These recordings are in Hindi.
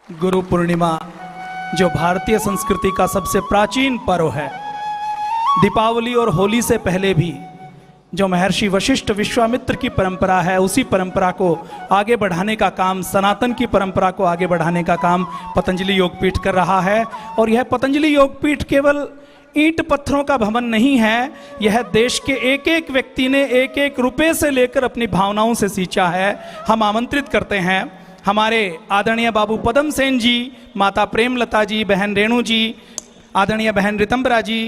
गुरु पूर्णिमा जो भारतीय संस्कृति का सबसे प्राचीन पर्व है, दीपावली और होली से पहले भी जो महर्षि वशिष्ठ विश्वामित्र की परंपरा है, उसी परंपरा को आगे बढ़ाने का काम, सनातन की परंपरा को आगे बढ़ाने का काम पतंजलि योगपीठ कर रहा है। और यह पतंजलि योगपीठ केवल ईंट पत्थरों का भवन नहीं है, यह देश के एक एक व्यक्ति ने एक एक रुपए से लेकर अपनी भावनाओं से सींचा है। हम आमंत्रित करते हैं हमारे आदरणीय बाबू पदम सेन जी, माता प्रेमलता जी, बहन रेणु जी, आदरणीय बहन रितंबरा जी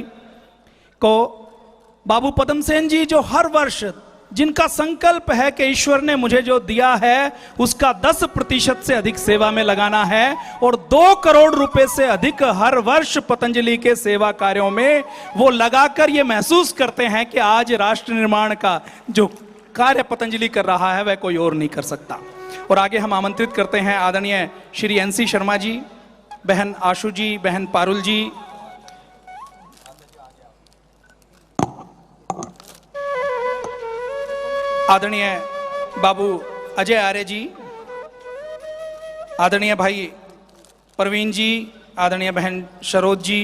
को, बाबू पदम सेन जी जो हर वर्ष, जिनका संकल्प है कि ईश्वर ने मुझे जो दिया है उसका 10% से अधिक सेवा में लगाना है और 2 करोड़ रुपए से अधिक हर वर्ष पतंजलि के सेवा कार्यों में वो लगाकर ये महसूस करते हैं कि आज राष्ट्र निर्माण का जो कार्य पतंजलि कर रहा है वह कोई और नहीं कर सकता। और आगे हम आमंत्रित करते हैं आदरणीय श्री NC शर्मा जी, बहन आशु जी, बहन पारुल जी, आदरणीय बाबू अजय आर्य जी, आदरणीय भाई परवीन जी, आदरणीय बहन शरोद जी,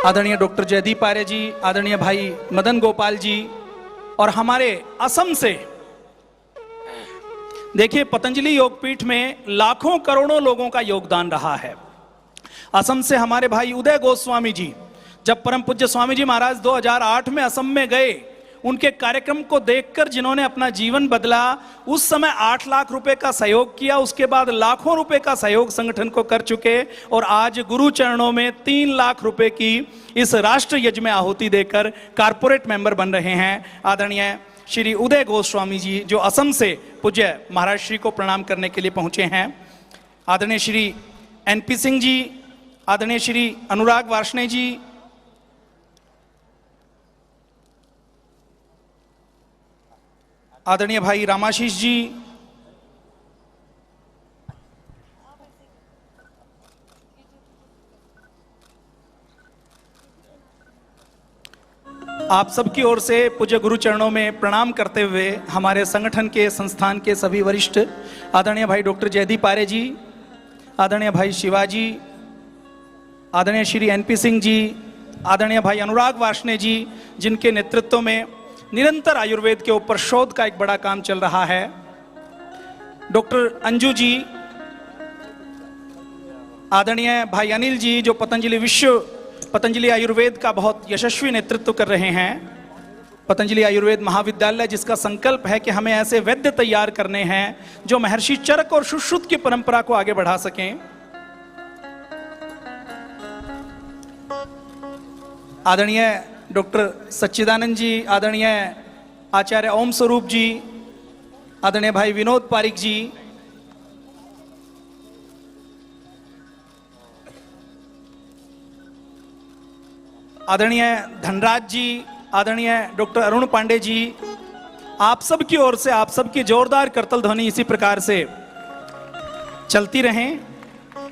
आदरणीय डॉक्टर जयदीप आर्य जी, आदरणीय भाई मदन गोपाल जी, और हमारे असम से, देखिए पतंजलि योगपीठ में लाखों करोड़ों लोगों का योगदान रहा है। असम से हमारे भाई उदय गोस्वामी जी, जब परम पूज्य स्वामी जी महाराज 2008 में असम में गए, उनके कार्यक्रम को देखकर जिन्होंने अपना जीवन बदला, उस समय 8 लाख रुपए का सहयोग किया, उसके बाद लाखों रुपए का सहयोग संगठन को कर चुके और आज गुरु चरणों में 3 लाख रुपए की इस राष्ट्र यज्ञ में आहुति देकर कारपोरेट मेंबर बन रहे हैं। आदरणीय श्री उदय गोस्वामी जी जो असम से पूज्य महाराज श्री को प्रणाम करने के लिए पहुंचे हैं, आदरणीय श्री NP सिंह जी, आदरणीय श्री अनुराग वार्ष्णेय जी, आदरणीय भाई रामाशीष जी, आप सबकी ओर से पूज्य गुरु चरणों में प्रणाम करते हुए हमारे संगठन के, संस्थान के सभी वरिष्ठ, आदरणीय भाई डॉक्टर जयदीप आर्य जी, आदरणीय भाई शिवाजी, आदरणीय श्री NP सिंह जी, आदरणीय भाई अनुराग वार्ष्णेय जी, जिनके नेतृत्व में निरंतर आयुर्वेद के ऊपर शोध का एक बड़ा काम चल रहा है, डॉक्टर अंजू जी, आदरणीय भाई अनिल जी जो पतंजलि आयुर्वेद का बहुत यशस्वी नेतृत्व कर रहे हैं, पतंजलि आयुर्वेद महाविद्यालय जिसका संकल्प है कि हमें ऐसे वैद्य तैयार करने हैं जो महर्षि चरक और सुश्रुत की परंपरा को आगे बढ़ा सकें। आदरणीय डॉक्टर सच्चिदानंद जी, आदरणीय आचार्य ओम स्वरूप जी, आदरणीय भाई विनोद पारिक जी, आदरणीय धनराज जी, आदरणीय डॉक्टर अरुण पांडे जी, आप सब की ओर से आप सबकी जोरदार करतल ध्वनि इसी प्रकार से चलती रहें।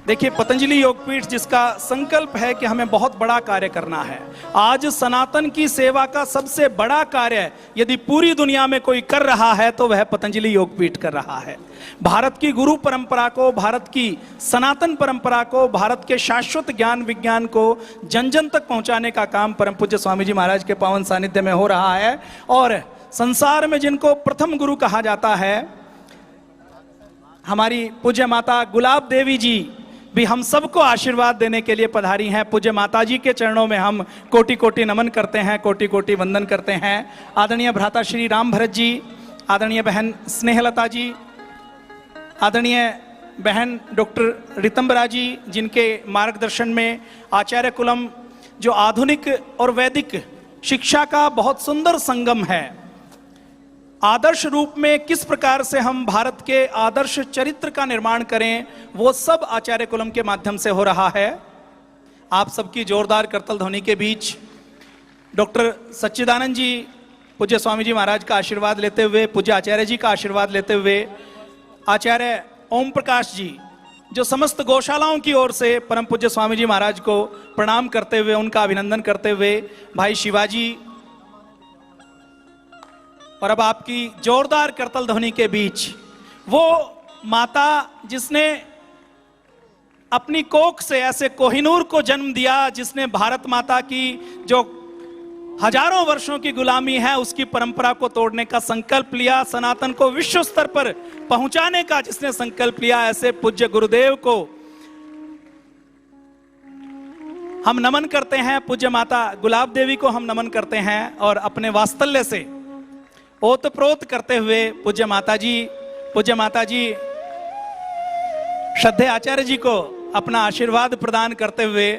देखिए पतंजलि योगपीठ जिसका संकल्प है कि हमें बहुत बड़ा कार्य करना है, आज सनातन की सेवा का सबसे बड़ा कार्य यदि पूरी दुनिया में कोई कर रहा है तो वह पतंजलि योगपीठ कर रहा है। भारत की गुरु परंपरा को, भारत की सनातन परंपरा को, भारत के शाश्वत ज्ञान विज्ञान को जन जन तक पहुंचाने का काम परम पूज्य स्वामी जी महाराज के पावन सानिध्य में हो रहा है। और संसार में जिनको प्रथम गुरु कहा जाता है, हमारी पूज्य माता गुलाब देवी जी भी हम सबको आशीर्वाद देने के लिए पधारी हैं। पूज्य माता जी के चरणों में हम कोटि कोटि नमन करते हैं, कोटि कोटि वंदन करते हैं। आदरणीय भ्राता श्री राम भरत जी, आदरणीय बहन स्नेहलता जी, आदरणीय बहन डॉक्टर रितंबरा जी, जिनके मार्गदर्शन में आचार्य कुलम जो आधुनिक और वैदिक शिक्षा का बहुत सुंदर संगम है, आदर्श रूप में किस प्रकार से हम भारत के आदर्श चरित्र का निर्माण करें, वो सब आचार्य कुलम के माध्यम से हो रहा है। आप सबकी जोरदार करतल ध्वनि के बीच डॉक्टर सच्चिदानंद जी पूज्य स्वामी जी महाराज का आशीर्वाद लेते हुए, पूज्य आचार्य जी का आशीर्वाद लेते हुए, आचार्य ओम प्रकाश जी जो समस्त गौशालाओं की ओर से परम पूज्य स्वामी जी महाराज को प्रणाम करते हुए, उनका अभिनंदन करते हुए, भाई शिवाजी, और अब आपकी जोरदार करतल ध्वनि के बीच वो माता जिसने अपनी कोख से ऐसे कोहिनूर को जन्म दिया, जिसने भारत माता की जो हजारों वर्षों की गुलामी है उसकी परंपरा को तोड़ने का संकल्प लिया, सनातन को विश्व स्तर पर पहुंचाने का जिसने संकल्प लिया, ऐसे पूज्य गुरुदेव को हम नमन करते हैं। पूज्य माता गुलाब देवी को हम नमन करते हैं और अपने वात्सल्य से ओतप्रोत करते हुए पूज्य माता जी श्रद्धेय आचार्य जी को अपना आशीर्वाद प्रदान करते हुए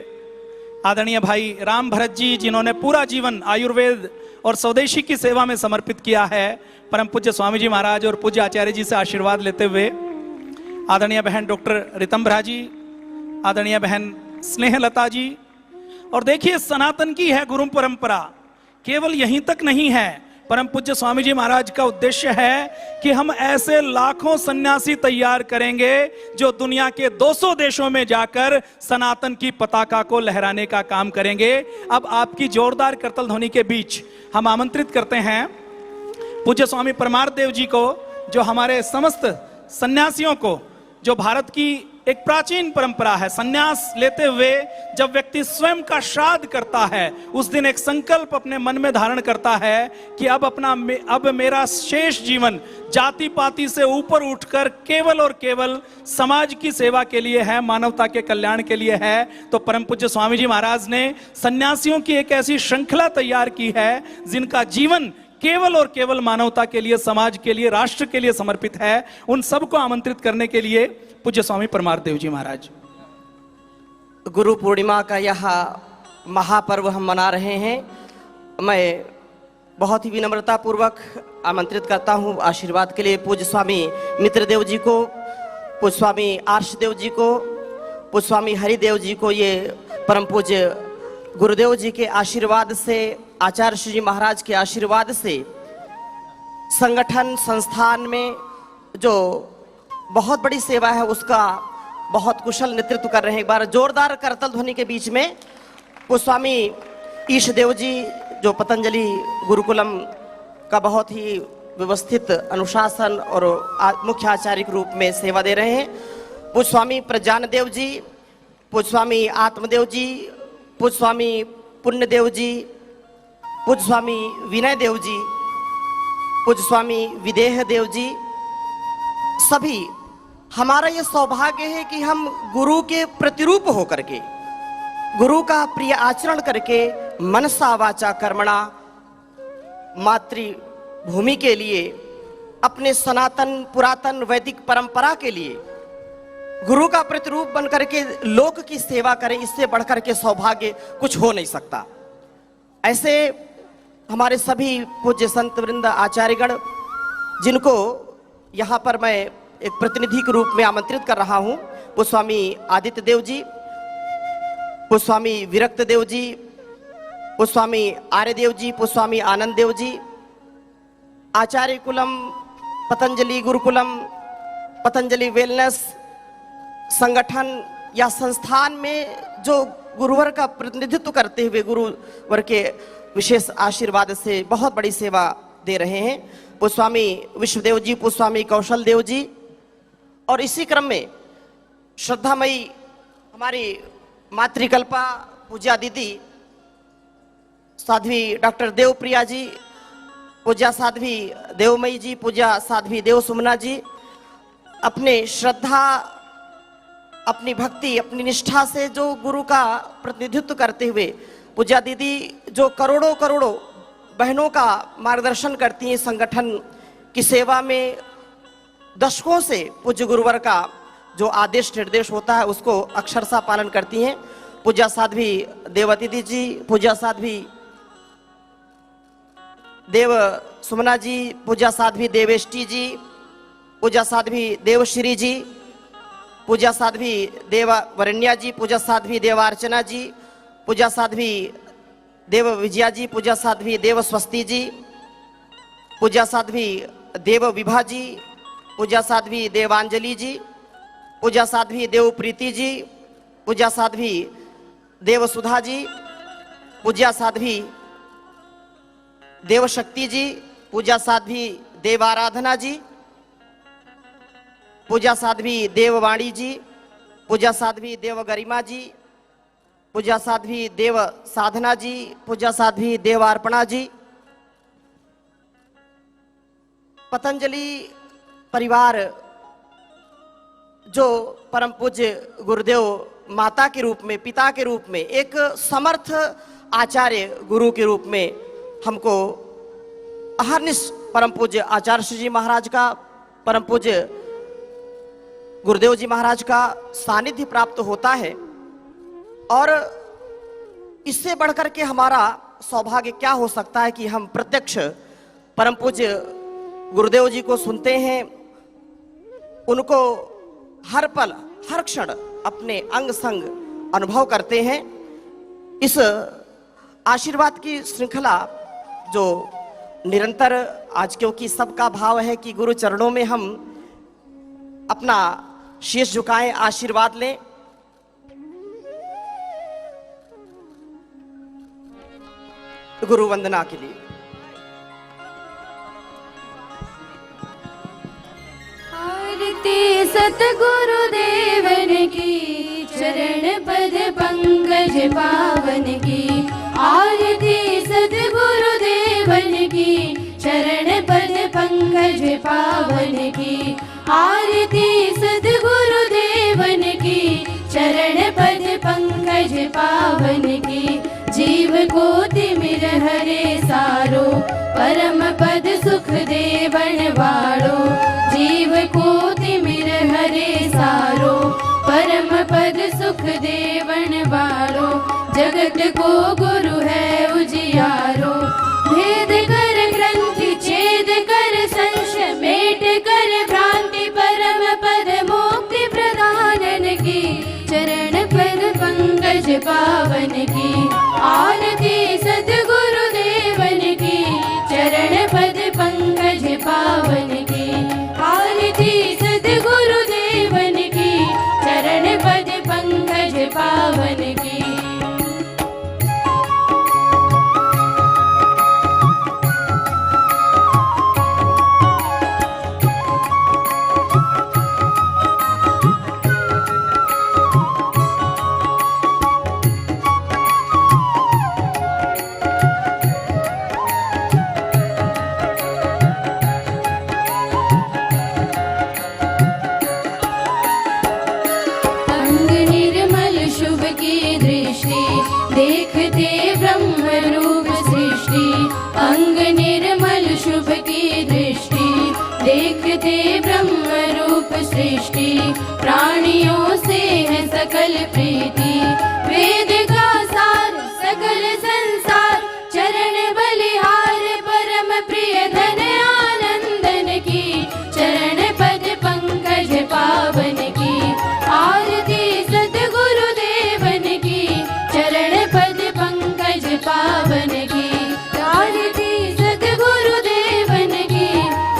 आदरणीय भाई राम भरत जी, जिन्होंने पूरा जीवन आयुर्वेद और स्वदेशी की सेवा में समर्पित किया है, परम पूज्य स्वामी जी महाराज और पूज्य आचार्य जी से आशीर्वाद लेते हुए आदरणीय बहन डॉक्टर रितंभरा जी, आदरणीय बहन स्नेहलता जी। और देखिए, सनातन की है गुरु परंपरा, केवल यहीं तक नहीं है। परम पूज्य स्वामी जी महाराज का उद्देश्य है कि हम ऐसे लाखों सन्यासी तैयार करेंगे जो दुनिया के 200 देशों में जाकर सनातन की पताका को लहराने का काम करेंगे। अब आपकी जोरदार करतल ध्वनि के बीच हम आमंत्रित करते हैं पूज्य स्वामी परमार्थ देव जी को, जो हमारे समस्त सन्यासियों को, जो भारत की एक प्राचीन परंपरा है, सन्यास लेते हुए जब व्यक्ति स्वयं का श्राद्ध करता है उस दिन एक संकल्प अपने मन में धारण करता है कि अब मेरा शेष जीवन जाति पाति से ऊपर उठकर केवल और केवल समाज की सेवा के लिए है, मानवता के कल्याण के लिए है। तो परम पूज्य स्वामी जी महाराज ने सन्यासियों की एक ऐसी श्रृंखला तैयार की है जिनका जीवन केवल और केवल मानवता के लिए, समाज के लिए, राष्ट्र के लिए समर्पित है। उन सबको आमंत्रित करने के लिए पूज्य स्वामी परमार्थ देव जी महाराज। गुरु पूर्णिमा का यह महापर्व हम मना रहे हैं। मैं बहुत ही विनम्रता पूर्वक आमंत्रित करता हूँ आशीर्वाद के लिए पूज्य स्वामी मित्रदेव जी को, पूज्य स्वामी आर्षदेव जी को, पूज्य स्वामी हरिदेव जी को। ये परम पूज्य गुरुदेव जी के आशीर्वाद से, आचार्य श्री जी महाराज के आशीर्वाद से संगठन संस्थान में जो बहुत बड़ी सेवा है उसका बहुत कुशल नेतृत्व कर रहे हैं। एक बार जोरदार करतल ध्वनि के बीच में पूज्य स्वामी ईशदेव जी, जो पतंजलि गुरुकुलम का बहुत ही व्यवस्थित अनुशासन और मुख्य आचार्य के रूप में सेवा दे रहे हैं। पूज्य स्वामी प्रज्ञान देव जी, पूज्य स्वामी आत्मदेव जी, पूज्य स्वामी पुण्यदेव जी, पूज्य स्वामी विनय देव जी, पूज्य स्वामी विदेह देव जी, सभी हमारा ये सौभाग्य है कि हम गुरु के प्रतिरूप होकर के, गुरु का प्रिय आचरण करके मनसा वाचा कर्मणा मातृभूमि के लिए, अपने सनातन पुरातन वैदिक परंपरा के लिए गुरु का प्रतिरूप बनकर के लोक की सेवा करें। इससे बढ़कर के सौभाग्य कुछ हो नहीं सकता। ऐसे हमारे सभी पूज्य संत वृंद आचार्यगण, जिनको यहाँ पर मैं एक प्रतिनिधि के रूप में आमंत्रित कर रहा हूँ, पूज्य स्वामी आदित्य देव जी, पूज्य स्वामी विरक्त देव जी, पूज्य स्वामी आर्यदेव जी, पूज्य स्वामी आनंद देव जी, आचार्य कुलम पतंजलि गुरुकुलम, पतंजलि वेलनेस संगठन या संस्थान में जो गुरुवर का प्रतिनिधित्व करते हुए गुरुवर के विशेष आशीर्वाद से बहुत बड़ी सेवा दे रहे हैं, पूज्य स्वामी विश्वदेव जी, पूज्य स्वामी कौशल देव जी। और इसी क्रम में श्रद्धामयी हमारी मातृकल्पा पूज्या दीदी साध्वी डॉक्टर देवप्रिया जी, पूज्या साध्वी देवमयी जी, पूज्या साध्वी देव सुमना जी, अपने श्रद्धा, अपनी भक्ति, अपनी निष्ठा से जो गुरु का प्रतिनिधित्व करते हुए पूज्या दीदी जो करोड़ों करोड़ों बहनों का मार्गदर्शन करती हैं, संगठन की सेवा में दशकों से पूज्य गुरुवर का जो आदेश निर्देश होता है उसको अक्षरशः पालन करती हैं। पूज्या साध्वी देवती जी, पूज्या साध्वी देव सुमना जी, पूज्या साध्वी देवेष्टि जी, पूज्या साध्वी देवश्री जी, पूज्या साध्वी देववरण्या जी, पूज्या साध्वी देवार्चना जी, पूज्या साध्वी देव विजया जी, पूज्या साध्वी देव स्वस्ति जी, पूज्या साध्वी देव विभा जी, पूज्या साध्वी देवांजलि जी, पूज्या साध्वी देव प्रीति जी, पूज्या साध्वी देव सुधा जी, पूज्या साध्वी देव शक्ति जी, पूज्या साध्वी देव आराधना जी, पूज्य साध्वी देववाणी जी, पूज्य साध्वी देव गरिमा जी, पूज्य साध्वी देव साधना जी, पूज्य साध्वी देव अर्पणा जी, पतंजलि परिवार जो परम पूज्य गुरुदेव माता के रूप में, पिता के रूप में, एक समर्थ आचार्य गुरु के रूप में हमको अहर्निश परम पूज्य आचार्य श्री जी महाराज का, परम पूज्य गुरुदेव जी महाराज का सानिध्य प्राप्त होता है। और इससे बढ़कर के हमारा सौभाग्य क्या हो सकता है कि हम प्रत्यक्ष परम पूज्य गुरुदेव जी को सुनते हैं, उनको हर पल हर क्षण अपने अंग संग अनुभव करते हैं। इस आशीर्वाद की श्रृंखला जो निरंतर आज, क्योंकि सबका भाव है कि गुरु चरणों में हम अपना शीश झुकाएं, आशीर्वाद लें। गुरु वंदना के लिए आरती सतगुरुदेवन की, चरण पद पंकज पावन की। आरती सतगुरुदेवन की, चरण पद पंकज पावन की। आरती सतगुरुदेवन की, चरण पद पंकज पावन की। जीव को तिमिर हरे सारो, परम पद सुख देवन वाळो। जीव को तिमिर हरे सारो, परम पद सुख देवन वाळो। जगत को गुरु है उजियारो, भेद कर ग्रंथि छेद कर संशय, मेट कर भ्रांति परम पद मुक्ति प्रदानन की। चरण पद पंकज पावन की। आरती सद्गुरुदेवन की, चरण पद पंकज पावन की। आरती सद्गुरुदेवन की, चरण पद पंकज पावन की। देखते ब्रह्म रूप सृष्टि, अंग निर्मल शुभ की दृष्टि। देखते ब्रह्म रूप सृष्टि, प्राणियों से है सकल प्रीति। वेद का सार सकल संसार, चरण बलिहार परम प्रिय धन आनंदन की। चरण पद पंकज पावन की। आरती सद्गुरुदेवन की, चरण पद पंकज पावन की। आरती सद्गुरुदेवन की,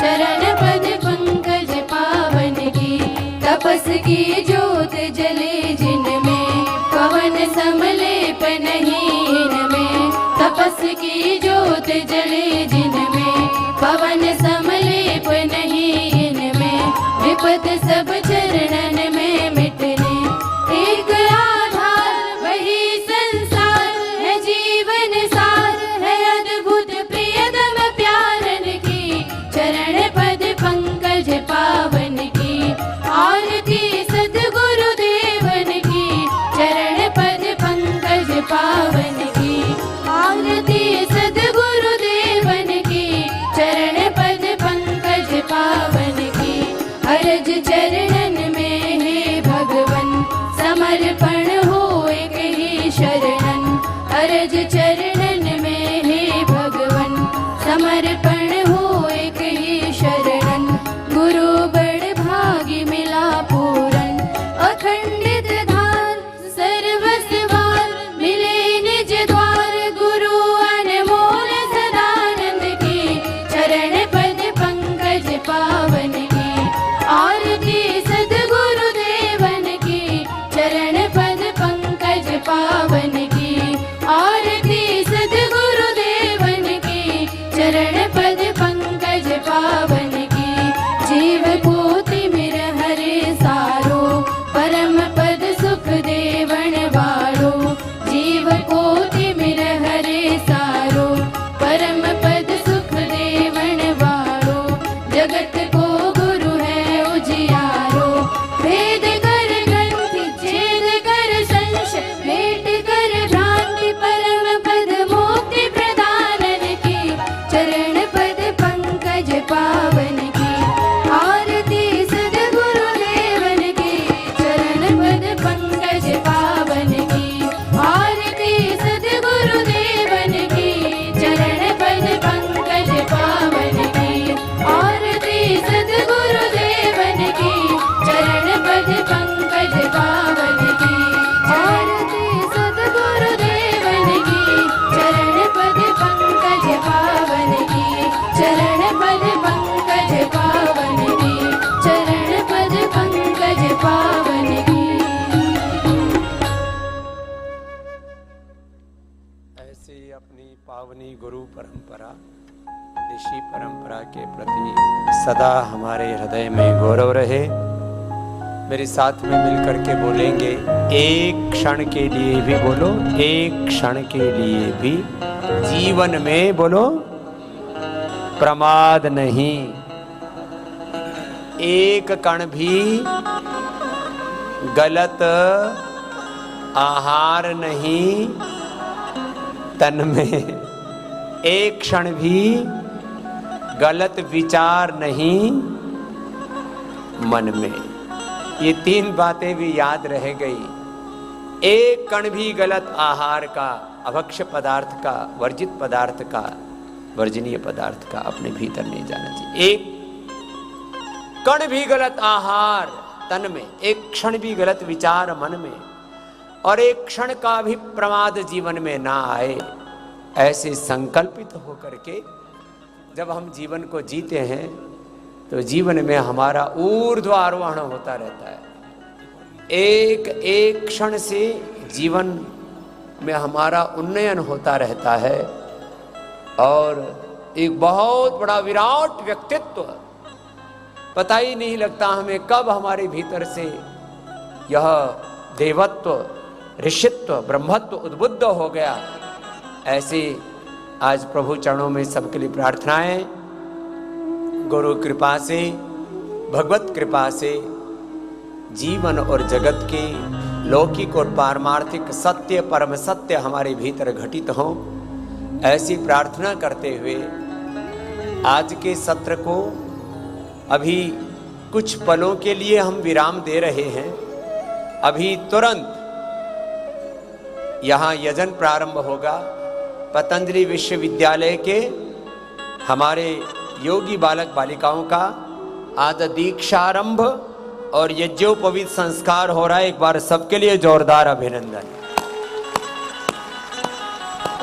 चरण पद पंकज पावन की। तपस की ज्योत जले जिनमें, पवन समलेप नहीं इनमें। तपस की ज्योत जले जिनमें, पवन समलेप नहीं इनमें। विपद सब चरणन में मिटने, एक आधार वही संसार है। जीवन सार है अद्भुत प्रियतम प्यारन की। चरण पद पंकज पावन की। आरती सद्गुरुदेवन की, चरण पद पंकज पावन की। आरती सद्गुरुदेवन पावनी गुरु परंपरा, ऋषि परंपरा के प्रति सदा हमारे हृदय में गौरव रहे। मेरे साथ में मिलकर के बोलेंगे, एक क्षण के लिए भी बोलो, एक क्षण के लिए भी जीवन में बोलो प्रमाद नहीं, एक कण भी गलत आहार नहीं तन में, एक क्षण भी गलत विचार नहीं मन में। ये तीन बातें भी याद रह गई। एक कण भी गलत आहार का, अभक्ष्य पदार्थ का, वर्जित पदार्थ का, वर्जनीय पदार्थ का अपने भीतर नहीं जाना चाहिए। एक कण भी गलत आहार तन में, एक क्षण भी गलत विचार मन में, और एक क्षण का भी प्रमाद जीवन में ना आए, ऐसे संकल्पित होकर के जब हम जीवन को जीते हैं तो जीवन में हमारा ऊर्ध्व आरोहण होता रहता है। एक एक क्षण से जीवन में हमारा उन्नयन होता रहता है और एक बहुत बड़ा विराट व्यक्तित्व, पता ही नहीं लगता हमें कब हमारे भीतर से यह देवत्व, ऋषित्व, ब्रह्मत्व उद्बुद्ध हो गया। ऐसे आज प्रभु चरणों में सबके लिए प्रार्थनाएं। गुरु कृपा से, भगवत कृपा से जीवन और जगत के लौकिक और पारमार्थिक सत्य, परम सत्य हमारे भीतर घटित हों, ऐसी प्रार्थना करते हुए आज के सत्र को अभी कुछ पलों के लिए हम विराम दे रहे हैं। अभी तुरंत यहाँ यजन प्रारंभ होगा। पतंजलि विश्वविद्यालय के हमारे योगी बालक बालिकाओं का आज दीक्षारंभ और यज्ञोपवीत संस्कार हो रहा है। एक बार सबके लिए जोरदार अभिनंदन।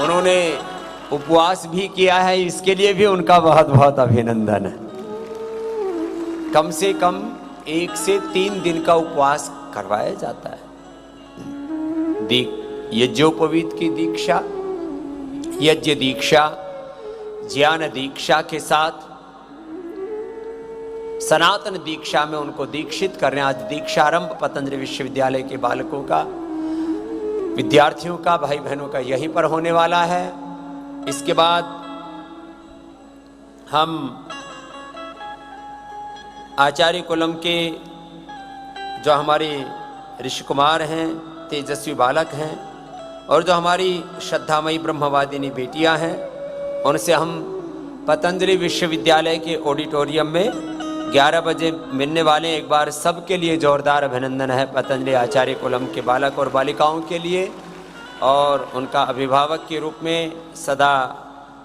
उन्होंने उपवास भी किया है, इसके लिए भी उनका बहुत बहुत अभिनंदन है। कम से कम 1 से 3 दिन का उपवास करवाया जाता है। यज्ञोपवीत की दीक्षा, यज्ञ दीक्षा, ज्ञान दीक्षा के साथ सनातन दीक्षा में उनको दीक्षित कर रहे हैं। आज दीक्षारंभ पतंजलि विश्वविद्यालय के बालकों का, विद्यार्थियों का, भाई बहनों का यहीं पर होने वाला है। इसके बाद हम आचार्य कुलम के जो हमारे ऋषि कुमार हैं, तेजस्वी बालक हैं, और जो हमारी श्रद्धामयी ब्रह्मवादिनी बेटियां हैं, उनसे हम पतंजलि विश्वविद्यालय के ऑडिटोरियम में 11 बजे मिलने वाले। एक बार सबके लिए जोरदार अभिनंदन है पतंजलि आचार्य कुलम के बालक और बालिकाओं के लिए, और उनका अभिभावक के रूप में सदा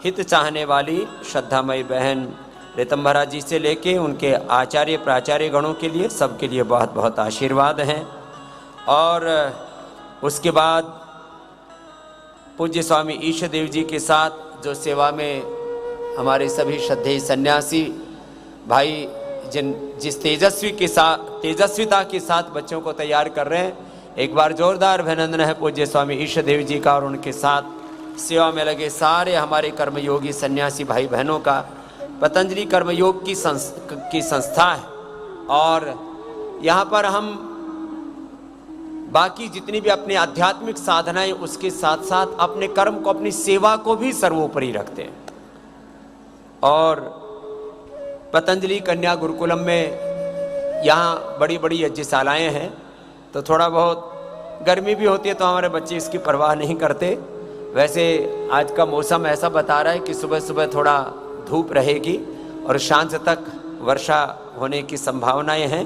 हित चाहने वाली श्रद्धामयी बहन रितंभरा जी से लेके उनके आचार्य प्राचार्य गणों के लिए, सबके लिए बहुत बहुत आशीर्वाद हैं। और उसके बाद पूज्य स्वामी ईशदेव जी के साथ जो सेवा में हमारे सभी श्रद्धेय सन्यासी भाई जिस तेजस्विता के साथ बच्चों को तैयार कर रहे हैं, एक बार जोरदार अभिनंदन है पूज्य स्वामी ईशदेव जी का, और उनके साथ सेवा में लगे सारे हमारे कर्मयोगी सन्यासी भाई बहनों का। पतंजलि कर्मयोग की संस्था है, और यहाँ पर हम बाकी जितनी भी अपनी आध्यात्मिक साधनाएं, उसके साथ साथ अपने कर्म को, अपनी सेवा को भी सर्वोपरि रखते हैं। और पतंजलि कन्या गुरुकुलम में यहाँ बड़ी बड़ी यज्ञशालाएं हैं, तो थोड़ा बहुत गर्मी भी होती है तो हमारे बच्चे इसकी परवाह नहीं करते। वैसे आज का मौसम ऐसा बता रहा है कि सुबह सुबह थोड़ा धूप रहेगी और शाम तक वर्षा होने की संभावनाएं हैं।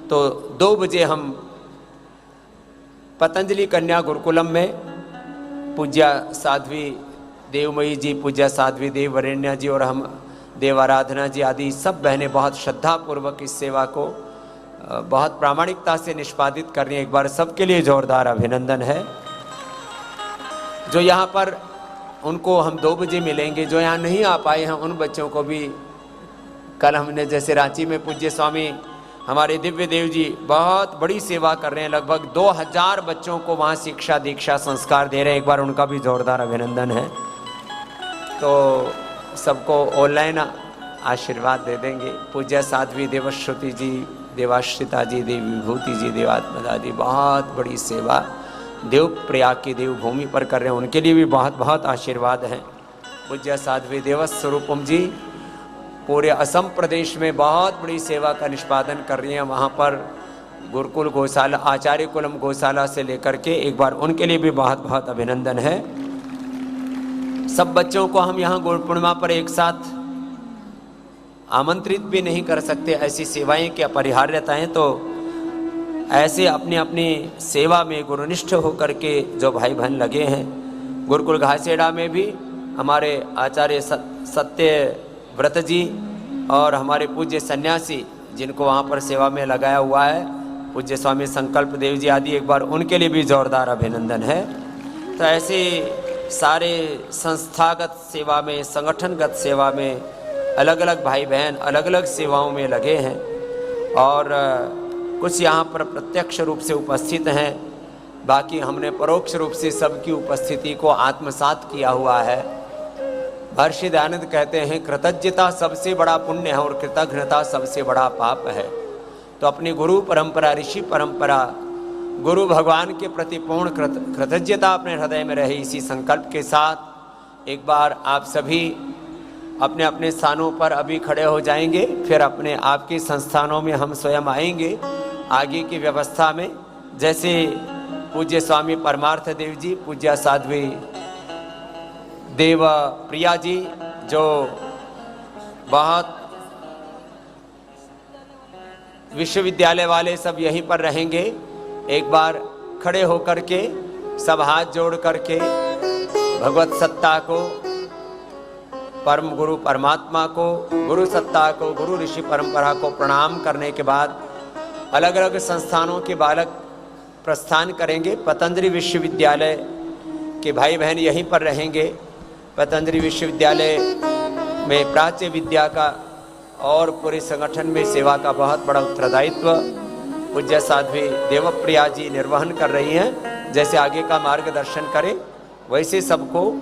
तो 2 बजे हम पतंजलि कन्या गुरुकुलम में पूज्या साध्वी देवमयी जी, पूज्या साध्वी देववरेण्या जी और हम देव आराधना जी आदि सब बहनें बहुत श्रद्धापूर्वक इस सेवा को बहुत प्रामाणिकता से निष्पादित कर रही हैं। एक बार सबके लिए जोरदार अभिनंदन है। जो यहाँ पर उनको हम 2 बजे मिलेंगे, जो यहाँ नहीं आ पाए हैं उन बच्चों को भी कल हमने जैसे रांची में पूज्य स्वामी हमारे दिव्य देव जी बहुत बड़ी सेवा कर रहे हैं, लगभग 2000 बच्चों को वहाँ शिक्षा दीक्षा संस्कार दे रहे हैं। एक बार उनका भी जोरदार अभिनंदन है। तो सबको ऑनलाइन आशीर्वाद दे देंगे। पूज्य साध्वी देवश्रुति जी, देवाश्रिता जी, देवी विभूति जी, देवात्मदा जी बहुत बड़ी सेवा देव प्रयाग की देवभूमि पर कर रहे हैं, उनके लिए भी बहुत बहुत आशीर्वाद हैं। पूज्य साध्वी देवस्वरूपम जी पूरे असम प्रदेश में बहुत बड़ी सेवा का निष्पादन कर रही हैं। वहाँ पर गुरुकुल गौशाला, आचार्य कुलम गौशाला से लेकर के एक बार उनके लिए भी बहुत बहुत अभिनंदन है। सब बच्चों को हम यहाँ गुरु पूर्णिमा पर एक साथ आमंत्रित भी नहीं कर सकते, ऐसी सेवाएं की अपरिहार्यताएं, तो ऐसे अपनी अपनी सेवा में गुरुनिष्ठ होकर के जो भाई बहन लगे हैं। गुरुकुल घासेड़ा में भी हमारे आचार्य सत्य व्रत जी और हमारे पूज्य सन्यासी जिनको वहाँ पर सेवा में लगाया हुआ है, पूज्य स्वामी संकल्प देव जी आदि, एक बार उनके लिए भी जोरदार अभिनंदन है। तो ऐसे सारे संस्थागत सेवा में, संगठनगत सेवा में अलग अलग भाई बहन अलग अलग सेवाओं में लगे हैं और कुछ यहाँ पर प्रत्यक्ष रूप से उपस्थित हैं, बाकी हमने परोक्ष रूप से सबकी उपस्थिति को आत्मसात किया हुआ है। महर्षि दयानंद कहते हैं कृतज्ञता सबसे बड़ा पुण्य है और कृतज्ञता सबसे बड़ा पाप है। तो अपनी गुरु परंपरा, ऋषि परंपरा, गुरु भगवान के प्रति पूर्ण कृतज्ञता अपने हृदय में रहे, इसी संकल्प के साथ एक बार आप सभी अपने अपने स्थानों पर अभी खड़े हो जाएंगे, फिर अपने आपके संस्थानों में हम स्वयं आएंगे आगे की व्यवस्था में। जैसे पूज्य स्वामी परमार्थ देव जी, पूज्य साध्वी देव प्रिया जी जो बहुत विश्वविद्यालय वाले सब यहीं पर रहेंगे, एक बार खड़े होकर के सब हाथ जोड़ करके भगवत सत्ता को, परम गुरु परमात्मा को, गुरु सत्ता को, गुरु ऋषि परंपरा को प्रणाम करने के बाद अलग अलग संस्थानों के बालक प्रस्थान करेंगे। पतंजलि विश्वविद्यालय के भाई बहन यहीं पर रहेंगे। पतंजलि विश्वविद्यालय में प्राच्य विद्या का और पूरे संगठन में सेवा का बहुत बड़ा उत्तरदायित्व पूज्य साध्वी देवप्रिया जी निर्वहन कर रही हैं। जैसे आगे का मार्गदर्शन करें वैसे सबको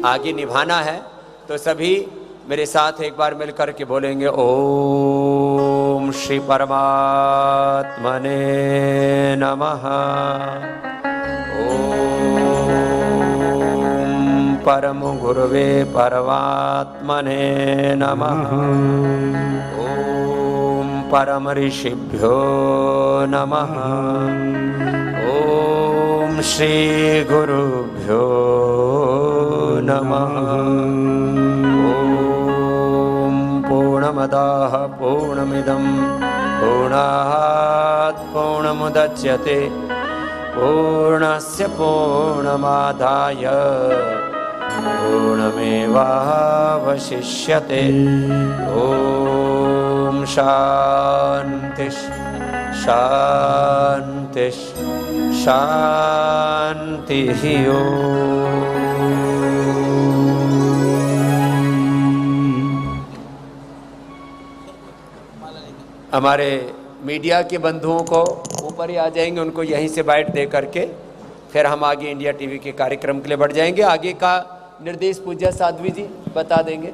आगे निभाना है। तो सभी मेरे साथ एक बार मिलकर के बोलेंगे ओम श्री परमात्मने नमः, ओम परम गुरुवे परमात्मने नमः, ओम परम ऋषिभ्यो नमः, ओम श्री गुरुभ्यो नमः। पूर्णमदाः पूर्णमिदं पूर्णात् पूर्णमुदच्यते पूर्णस्य पूर्णमादाय पूर्णमेवावशिष्यते। ॐ शान्ति शान्ति शान्तिः। हमारे मीडिया के बंधुओं को ऊपर ही आ जाएंगे, उनको यहीं से बाइट दे करके फिर हम आगे इंडिया टीवी के कार्यक्रम के लिए बढ़ जाएंगे। आगे का निर्देश पूज्य साध्वी जी बता देंगे।